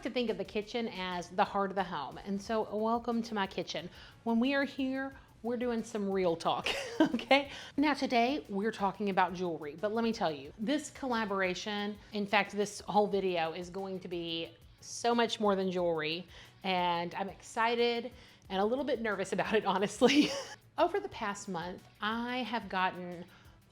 to think of the kitchen as the heart of the home. And so welcome to my kitchen. When we are here, we're doing some real talk, okay? Now today we're talking about jewelry, but let me tell you, this collaboration, in fact, this whole video is going to be so much more than jewelry, and I'm excited and a little bit nervous about it, honestly. Over the past month, I have gotten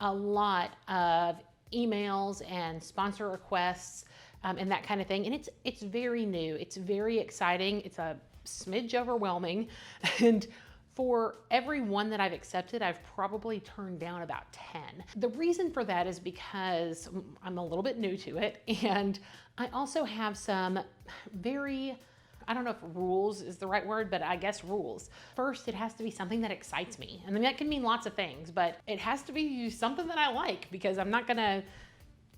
a lot of emails and sponsor requests and that kind of thing, and it's very new, it's very exciting, it's a smidge overwhelming, and for every one that I've accepted, I've probably turned down about 10. The reason for that is because I'm a little bit new to it, and I also have some very, I don't know if rules is the right word, but I guess rules. First, it has to be something that excites me. And that can mean lots of things, but it has to be something that I like, because I'm not gonna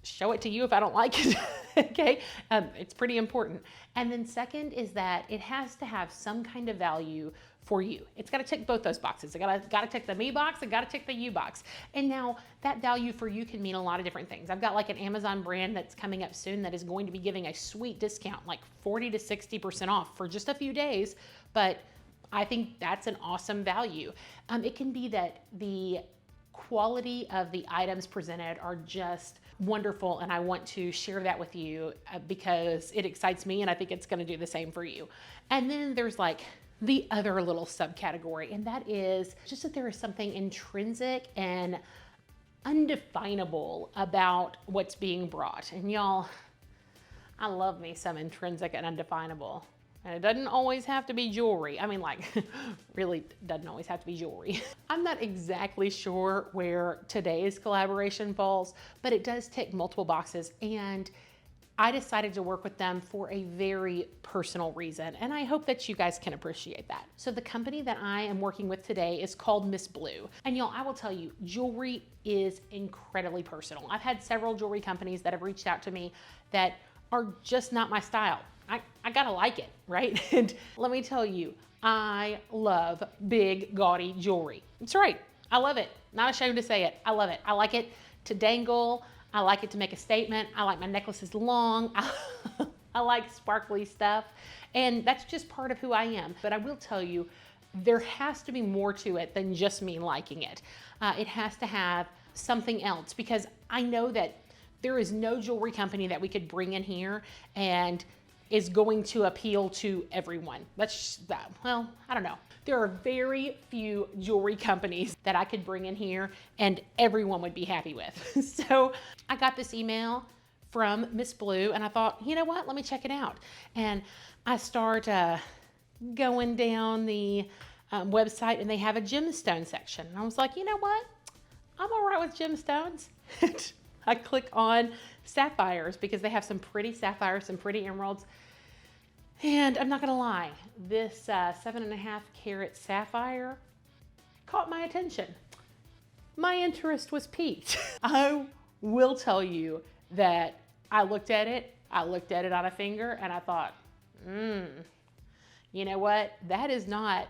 show it to you if I don't like it, okay? It's pretty important. And then second is that it has to have some kind of value for you. It's gotta tick both those boxes. It gotta tick the me box, it gotta tick the you box. And now that value for you can mean a lot of different things. I've got like an Amazon brand that's coming up soon that is going to be giving a sweet discount, like 40 to 60% off for just a few days, but I think that's an awesome value. It can be that the quality of the items presented are just wonderful, and I want to share that with you because it excites me, and I think it's gonna do the same for you. And then there's like the other little subcategory, and that is just that there is something intrinsic and undefinable about what's being brought. And y'all, I love me some intrinsic and undefinable. And it doesn't always have to be jewelry. I mean, like, really doesn't always have to be jewelry. I'm not exactly sure where today's collaboration falls, but it does tick multiple boxes, and I decided to work with them for a very personal reason, and I hope that you guys can appreciate that. So the company that I am working with today is called MSBlue. And y'all, I will tell you, jewelry is incredibly personal. I've had several jewelry companies that have reached out to me that are just not my style. I gotta like it, right? And let me tell you, I love big, gaudy jewelry. That's right, I love it. Not ashamed to say it, I love it. I like it to dangle, I like it to make a statement, I like my necklaces long, I like sparkly stuff, and that's just part of who I am. But I will tell you, there has to be more to it than just me liking it. It has to have something else, because I know that there is no jewelry company that we could bring in here and is going to appeal to everyone. Well, I don't know. There are very few jewelry companies that I could bring in here and everyone would be happy with. So I got this email from MSBlue, and I thought, you know what, let me check it out. And I start going down the website, and they have a gemstone section. And I was like, you know what, I'm all right with gemstones. I click on sapphires because they have some pretty sapphires, some pretty emeralds. And I'm not gonna lie, this 7.5 carat sapphire caught my attention. My interest was piqued. I will tell you that I looked at it on a finger, and I thought, you know what? That is not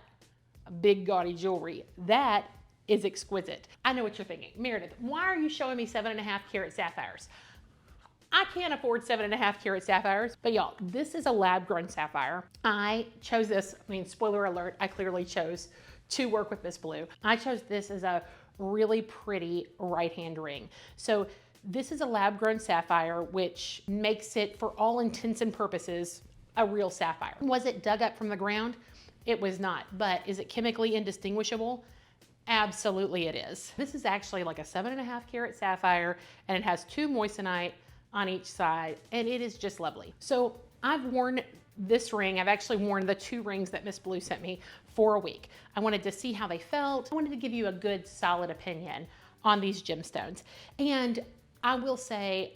big gaudy jewelry. That is exquisite. I know what you're thinking. Meredith, why are you showing me 7.5 carat sapphires? I can't afford 7.5 carat sapphires, but y'all, this is a lab grown sapphire. I chose this, I mean, spoiler alert, I clearly chose to work with MSBlue. I chose this as a really pretty right hand ring. So this is a lab grown sapphire, which makes it, for all intents and purposes, a real sapphire. Was it dug up from the ground? It was not, but is it chemically indistinguishable? Absolutely it is. This is actually like a 7.5 carat sapphire, and it has 2 moissanite on each side, and it is just lovely. So I've worn this ring. I've actually worn the 2 rings that MSBlue sent me for a week. I wanted to see how they felt. I wanted to give you a good, solid opinion on these gemstones. And I will say,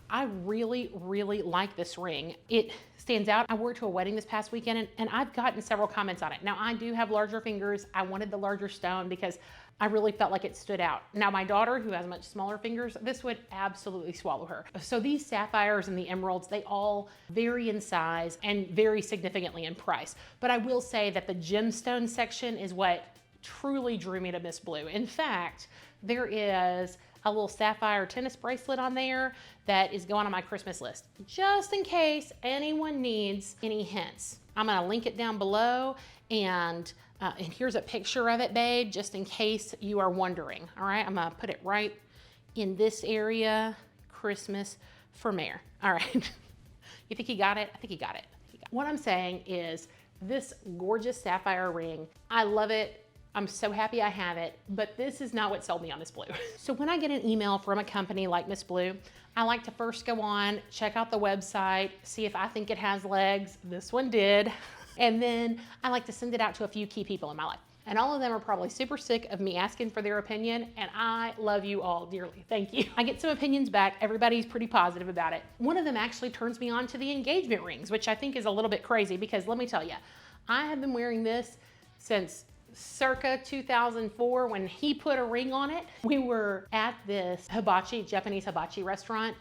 I really, really like this ring. It stands out. I wore it to a wedding this past weekend, and I've gotten several comments on it. Now, I do have larger fingers. I wanted the larger stone because I really felt like it stood out. Now, my daughter, who has much smaller fingers, this would absolutely swallow her. So these sapphires and the emeralds, they all vary in size and vary significantly in price. But I will say that the gemstone section is what truly drew me to MSBlue. In fact, there is a little sapphire tennis bracelet on there that is going on my Christmas list, just in case anyone needs any hints. I'm gonna link it down below, and here's a picture of it, babe, just in case you are wondering. All right, I'm gonna put it right in this area, Christmas for Mayor. All right, you think he got it? I think he got it. What I'm saying is this gorgeous sapphire ring, I love it. I'm so happy I have it, but this is not what sold me on Miss Blue. So when I get an email from a company like MSBlue, I like to first go on, check out the website, see if I think it has legs. This one did. And then I like to send it out to a few key people in my life. And all of them are probably super sick of me asking for their opinion, and I love you all dearly. Thank you. I get some opinions back. Everybody's pretty positive about it. One of them actually turns me on to the engagement rings, which I think is a little bit crazy because let me tell you, I have been wearing this since circa 2004 when he put a ring on it. We were at this Japanese hibachi restaurant,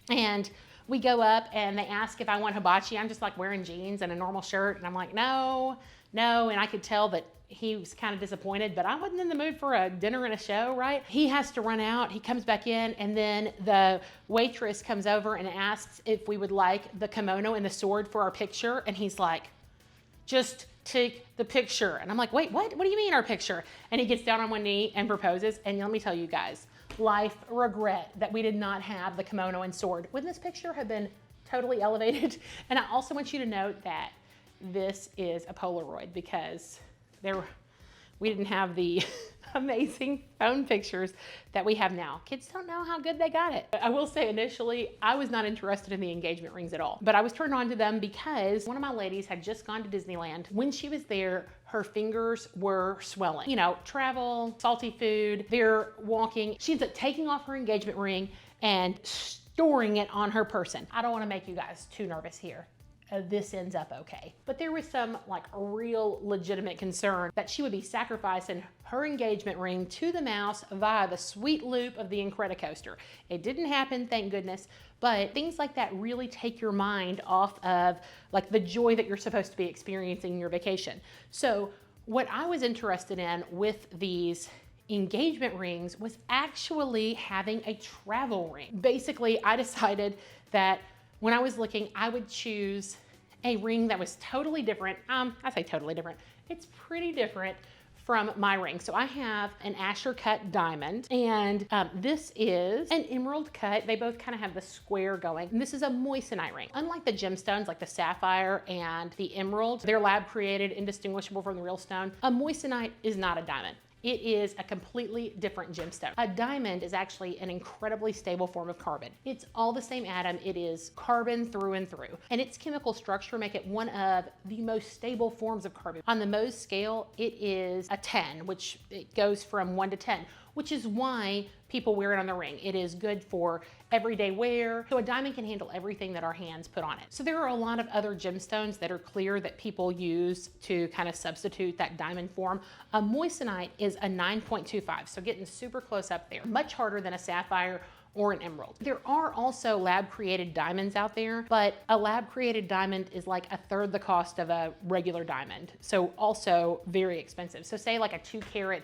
and we go up and they ask if I want hibachi. I'm just like wearing jeans and a normal shirt, and I'm like, no. And I could tell that he was kind of disappointed, but I wasn't in the mood for a dinner and a show, right? He has to run out, he comes back in, and then the waitress comes over and asks if we would like the kimono and the sword for our picture, and he's like, just take the picture. And I'm like, wait, what? What do you mean our picture? And he gets down on one knee and proposes, and let me tell you guys, life regret that we did not have the kimono and sword. Wouldn't this picture have been totally elevated? And I also want you to note that this is a Polaroid because we didn't have the amazing phone pictures that we have now. Kids don't know how good they got it. I will say initially, I was not interested in the engagement rings at all, but I was turned on to them because one of my ladies had just gone to Disneyland. When she was there, her fingers were swelling. You know, travel, salty food, they're walking. She ends up taking off her engagement ring and storing it on her person. I don't want to make you guys too nervous here. This ends up okay. But there was some like real legitimate concern that she would be sacrificing her engagement ring to the mouse via the sweet loop of the Incredicoaster. It didn't happen, thank goodness, but things like that really take your mind off of like the joy that you're supposed to be experiencing in your vacation. So what I was interested in with these engagement rings was actually having a travel ring. Basically, I decided that when I was looking, I would choose a ring that was totally different. I say totally different. It's pretty different from my ring. So I have an Asher cut diamond, and this is an emerald cut. They both kind of have the square going. And this is a moissanite ring. Unlike the gemstones, like the sapphire and the emerald, they're lab created, indistinguishable from the real stone. A moissanite is not a diamond. It is a completely different gemstone. A diamond is actually an incredibly stable form of carbon. It's all the same atom. It is carbon through and through. And its chemical structure make it one of the most stable forms of carbon. On the Mohs scale, it is a 10, which it goes from 1 to 10, which is why people wear it on the ring. It is good for everyday wear. So a diamond can handle everything that our hands put on it. So there are a lot of other gemstones that are clear that people use to kind of substitute that diamond form. A moissanite is a 9.25, so getting super close up there. Much harder than a sapphire or an emerald. There are also lab created diamonds out there, but a lab created diamond is like a third the cost of a regular diamond. So also very expensive. So say like a 2-carat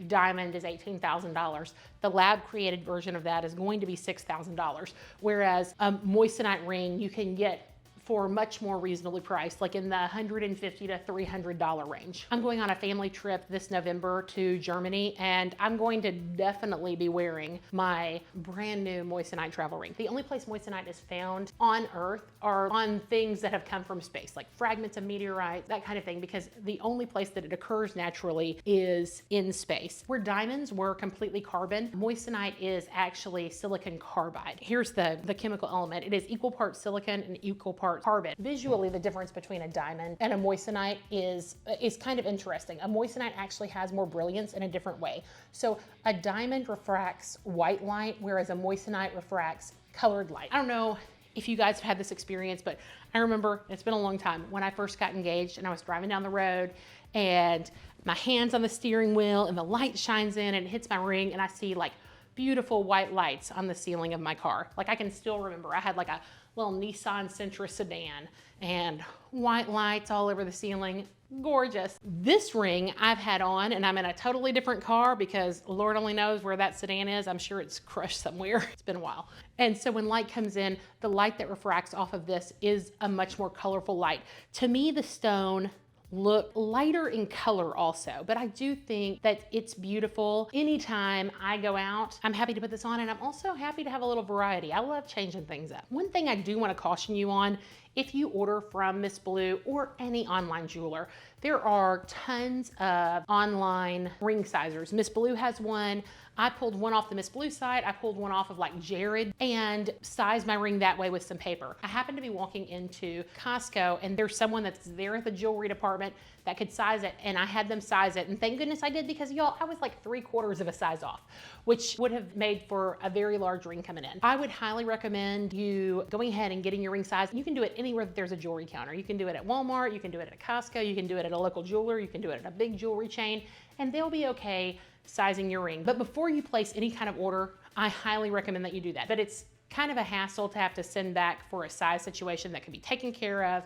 diamond is $18,000. The lab created version of that is going to be $6,000. Whereas a moissanite ring you can get for much more reasonably priced, like in the $150 to $300 range. I'm going on a family trip this November to Germany, and I'm going to definitely be wearing my brand new moissanite travel ring. The only place moissanite is found on Earth are on things that have come from space, like fragments of meteorite, that kind of thing, because the only place that it occurs naturally is in space. Where diamonds were completely carbon, moissanite is actually silicon carbide. Here's the chemical element. It is equal parts silicon and equal parts carbon. Visually, the difference between a diamond and a moissanite is kind of interesting. A moissanite actually has more brilliance in a different way. So a diamond refracts white light, whereas a moissanite refracts colored light. I don't know if you guys have had this experience, but I remember, it's been a long time, when I first got engaged and I was driving down the road and my hand's on the steering wheel and the light shines in and it hits my ring and I see like beautiful white lights on the ceiling of my car. Like I can still remember, I had like a little Nissan Sentra sedan and white lights all over the ceiling. Gorgeous. This ring I've had on, and I'm in a totally different car because Lord only knows where that sedan is. I'm sure it's crushed somewhere. It's been a while. And so when light comes in, the light that refracts off of this is a much more colorful light. To me, the stone look lighter in color also, but I do think that it's beautiful. Anytime I go out, I'm happy to put this on, and I'm also happy to have a little variety. I love changing things up. One thing I do want to caution you on, if you order from MSBlue or any online jeweler, there are tons of online ring sizers. MSBlue has one. I pulled one off the MSBlue site. I pulled one off of like Jared and sized my ring that way with some paper. I happened to be walking into Costco, and there's someone that's there at the jewelry department that could size it, and I had them size it. And thank goodness I did, because y'all, I was like 3/4 of a size off, which would have made for a very large ring coming in. I would highly recommend you going ahead and getting your ring size. You can do it anywhere that there's a jewelry counter. You can do it at Walmart, you can do it at Costco, you can do it at a local jeweler, you can do it at a big jewelry chain, and they'll be okay sizing your ring. But before you place any kind of order, I highly recommend that you do that. But it's kind of a hassle to have to send back for a size situation that can be taken care of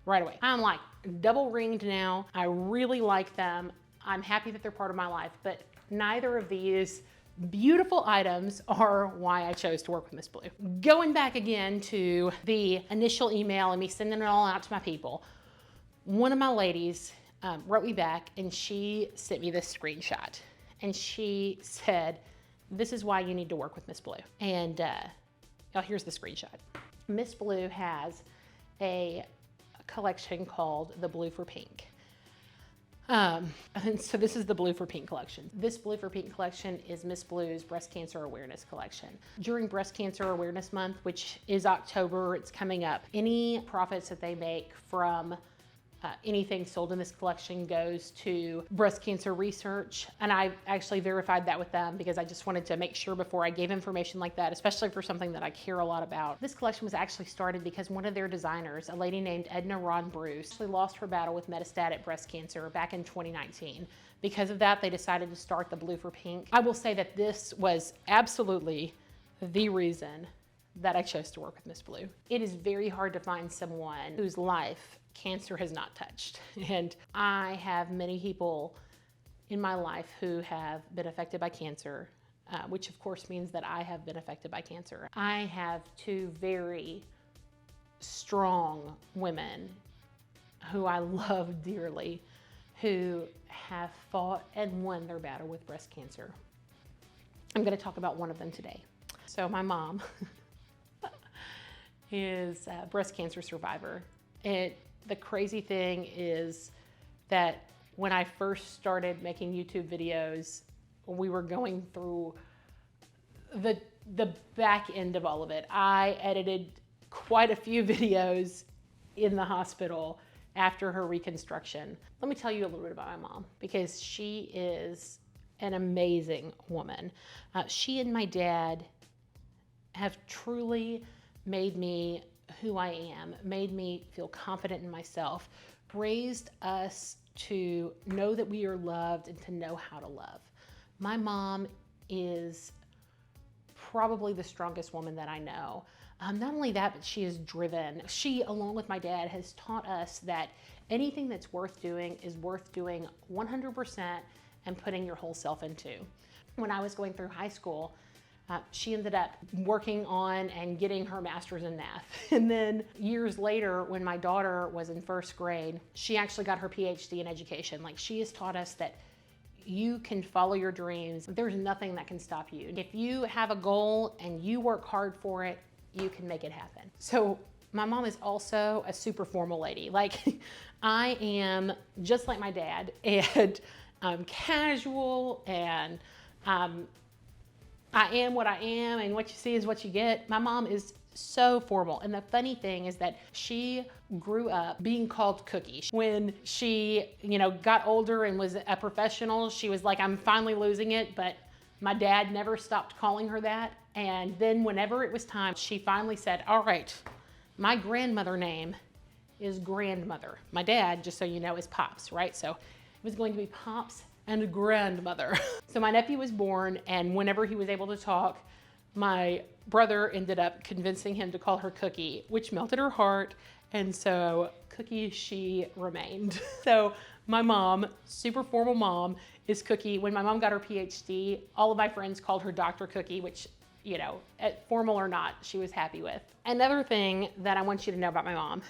right away. I'm like double ringed now. I really like them. I'm happy that they're part of my life, but neither of these beautiful items are why I chose to work with MSBlue. Going back again to the initial email and me sending it all out to my people, one of my ladies wrote me back, and she sent me this screenshot. And she said, this is why you need to work with MSBlue. And here's the screenshot. MSBlue has a collection called the Blue for Pink. And so this is the Blue for Pink collection. This Blue for Pink collection is MSBlue's Breast Cancer Awareness collection. During Breast Cancer Awareness Month, which is October, it's coming up, any profits that they make from anything sold in this collection goes to breast cancer research. And I actually verified that with them because I just wanted to make sure before I gave information like that, especially for something that I care a lot about. This collection was actually started because one of their designers, a lady named Edna Ron Bruce, actually lost her battle with metastatic breast cancer back in 2019. Because of that, they decided to start the Blue for Pink. I will say that this was absolutely the reason that I chose to work with MSBlue. It is very hard to find someone whose life cancer has not touched. And I have many people in my life who have been affected by cancer, which of course means that I have been affected by cancer. I have two very strong women who I love dearly, who have fought and won their battle with breast cancer. I'm going to talk about one of them today. So my mom is a breast cancer survivor. The crazy thing is that when I first started making YouTube videos, we were going through the back end of all of it. I edited quite a few videos in the hospital after her reconstruction. Let me tell you a little bit about my mom, because she is an amazing woman. She and my dad have truly made me who I am, made me feel confident in myself, raised us to know that we are loved and to know how to love. My mom is probably the strongest woman that I know. Not only that, but she is driven. She, along with my dad, has taught us that anything that's worth doing is worth doing 100% and putting your whole self into. When I was going through high school, she ended up working on and getting her master's in math. And then years later, when my daughter was in first grade, she actually got her PhD in education. Like, she has taught us that you can follow your dreams. There's nothing that can stop you. If you have a goal and you work hard for it, you can make it happen. So my mom is also a super formal lady. Like, I am just like my dad, and I'm casual, and I am what I am, and what you see is what you get. My mom is so formal. And the funny thing is that she grew up being called Cookie. When she, got older and was a professional, she was like, I'm finally losing it, but my dad never stopped calling her that. And then whenever it was time, she finally said, all right, my grandmother name is Grandmother. My dad, just so you know, is Pops, right? So it was going to be Pops and Grandmother. So my nephew was born, and whenever he was able to talk, My brother ended up convincing him to call her Cookie, which melted her heart. And so Cookie she remained. So my mom, super formal mom, is Cookie. When my mom got her PhD, all of my friends called her Dr. Cookie, which, you know, formal or not, she was happy with. Another thing that I want you to know about my mom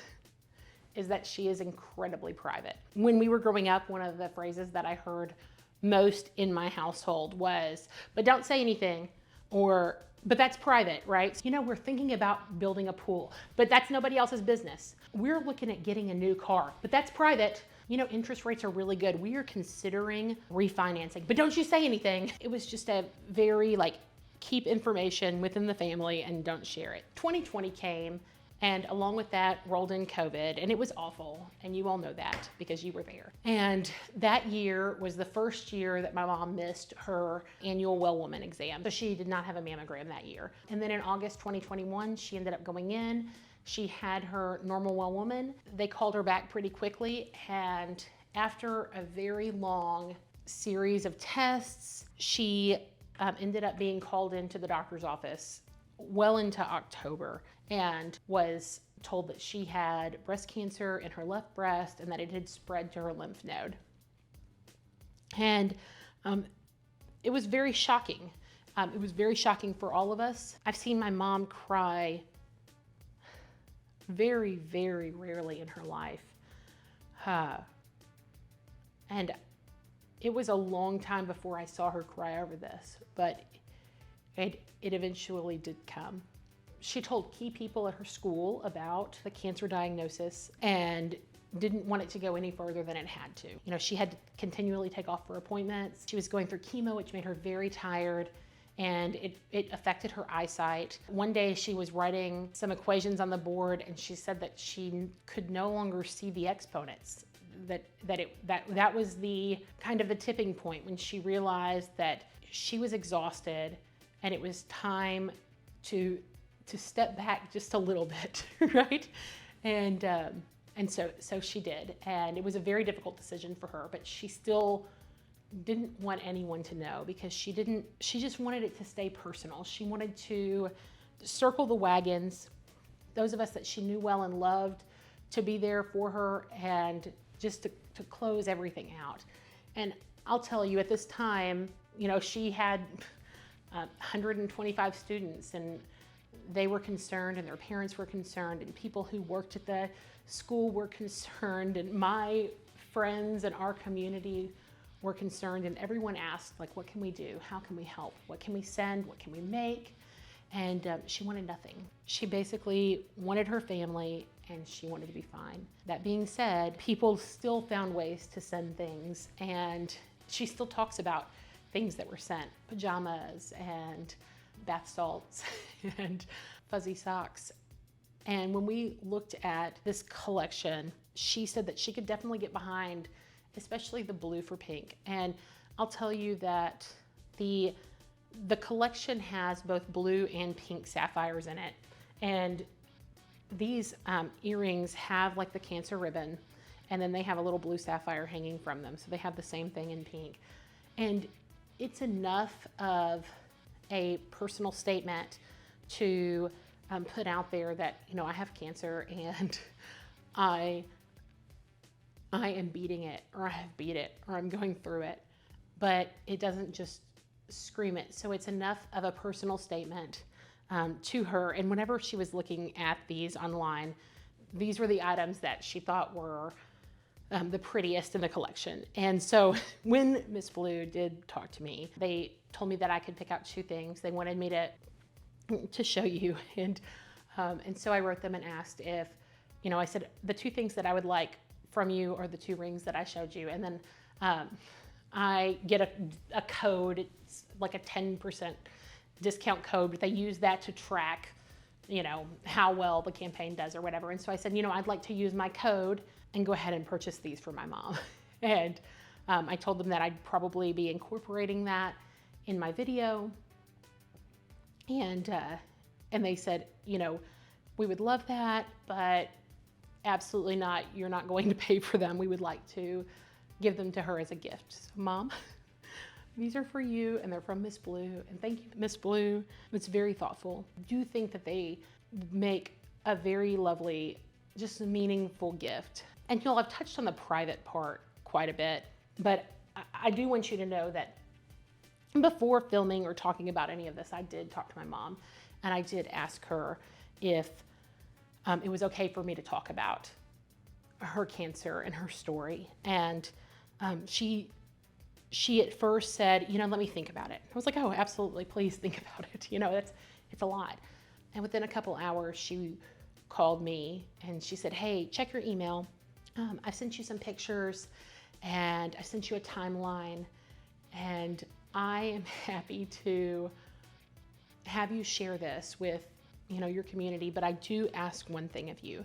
is that she is incredibly private. When we were growing up, one of the phrases that I heard most in my household was, but don't say anything, or, but that's private, right? You know, we're thinking about building a pool, but that's nobody else's business. We're looking at getting a new car, but that's private. You know, interest rates are really good. We are considering refinancing, but don't you say anything. It was just a very like, keep information within the family and don't share it. 2020 came, and along with that rolled in COVID, and it was awful. And you all know that because you were there. And that year was the first year that my mom missed her annual well woman exam. So she did not have a mammogram that year. And then in August 2021, she ended up going in. She had her normal well woman. They called her back pretty quickly. And after a very long series of tests, she ended up being called into the doctor's office well into October and was told that she had breast cancer in her left breast and that it had spread to her lymph node. And it was very shocking. It was very shocking for all of us. I've seen my mom cry very, very rarely in her life. And it was a long time before I saw her cry over this, but it eventually did come. She told key people at her school about the cancer diagnosis and didn't want it to go any further than it had to. You know, she had to continually take off her appointments. She was going through chemo, which made her very tired, and it affected her eyesight. One day she was writing some equations on the board and she said that she could no longer see the exponents. That was the kind of the tipping point when she realized that she was exhausted and it was time to step back just a little bit, right? And so she did, and it was a very difficult decision for her, but she still didn't want anyone to know because she just wanted it to stay personal. She wanted to circle the wagons, those of us that she knew well and loved, to be there for her and just to close everything out. And I'll tell you, at this time, you know, she had 125 students, and they were concerned, and their parents were concerned, and people who worked at the school were concerned, and my friends and our community were concerned, and everyone asked, like, what can we do? How can we help? What can we send? What can we make? And she wanted nothing. She basically wanted her family, and she wanted to be fine. That being said, people still found ways to send things, and she still talks about things that were sent, pajamas and bath salts and fuzzy socks. And when we looked at this collection, she said that she could definitely get behind, especially the blue for pink. And I'll tell you that the collection has both blue and pink sapphires in it. And these earrings have like the cancer ribbon, and then they have a little blue sapphire hanging from them. So they have the same thing in pink. And it's enough of a personal statement to put out there that, you know, I have cancer and I am beating it, or I have beat it, or I'm going through it, but it doesn't just scream it. So it's enough of a personal statement to her. And whenever she was looking at these online, these were the items that she thought were the prettiest in the collection. And so when MSBlue did talk to me, they told me that I could pick out 2 things. They wanted me to show you. And so I wrote them and asked if, you know, I said, the 2 things that I would like from you are the 2 rings that I showed you. And then I get a code. It's like a 10% discount code, but they use that to track, you know, how well the campaign does or whatever. And so I said, you know, I'd like to use my code and go ahead and purchase these for my mom. And I told them that I'd probably be incorporating that in my video. And they said, you know, we would love that, but absolutely not. You're not going to pay for them. We would like to give them to her as a gift. So, Mom, These are for you, and they're from MSBlue. And thank you, MSBlue. It's very thoughtful. I do think that they make a very lovely, just a meaningful gift. And I've touched on the private part quite a bit, but I do want you to know that before filming or talking about any of this, I did talk to my mom, and I did ask her if it was okay for me to talk about her cancer and her story. And she at first said, let me think about it. I was like, oh, absolutely, please think about it. It's a lot. And within a couple hours, she called me and she said, hey, check your email. I sent you some pictures and I sent you a timeline, and I am happy to have you share this with, your community, but I do ask one thing of you.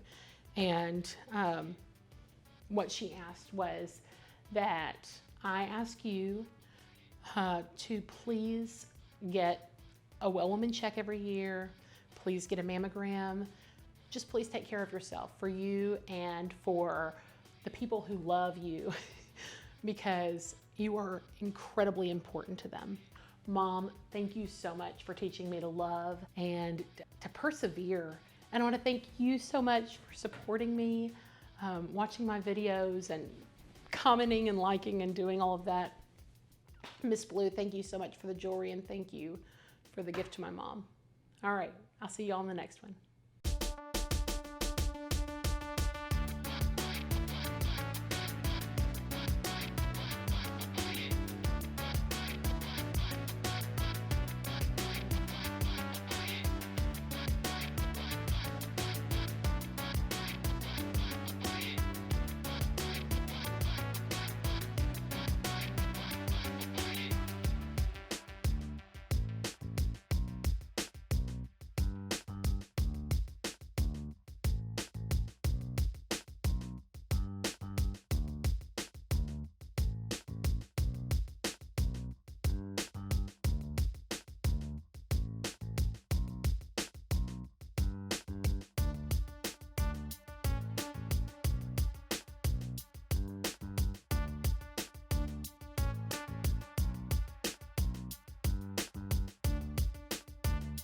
And what she asked was that I ask you to please get a well woman check every year. Please get a mammogram. Just please take care of yourself, for you and for the people who love you, because you are incredibly important to them. Mom, thank you so much for teaching me to love and to persevere. And I want to thank you so much for supporting me, watching my videos and commenting and liking and doing all of that. MSBlue, thank you so much for the jewelry, and thank you for the gift to my mom. All right, I'll see you all in the next one.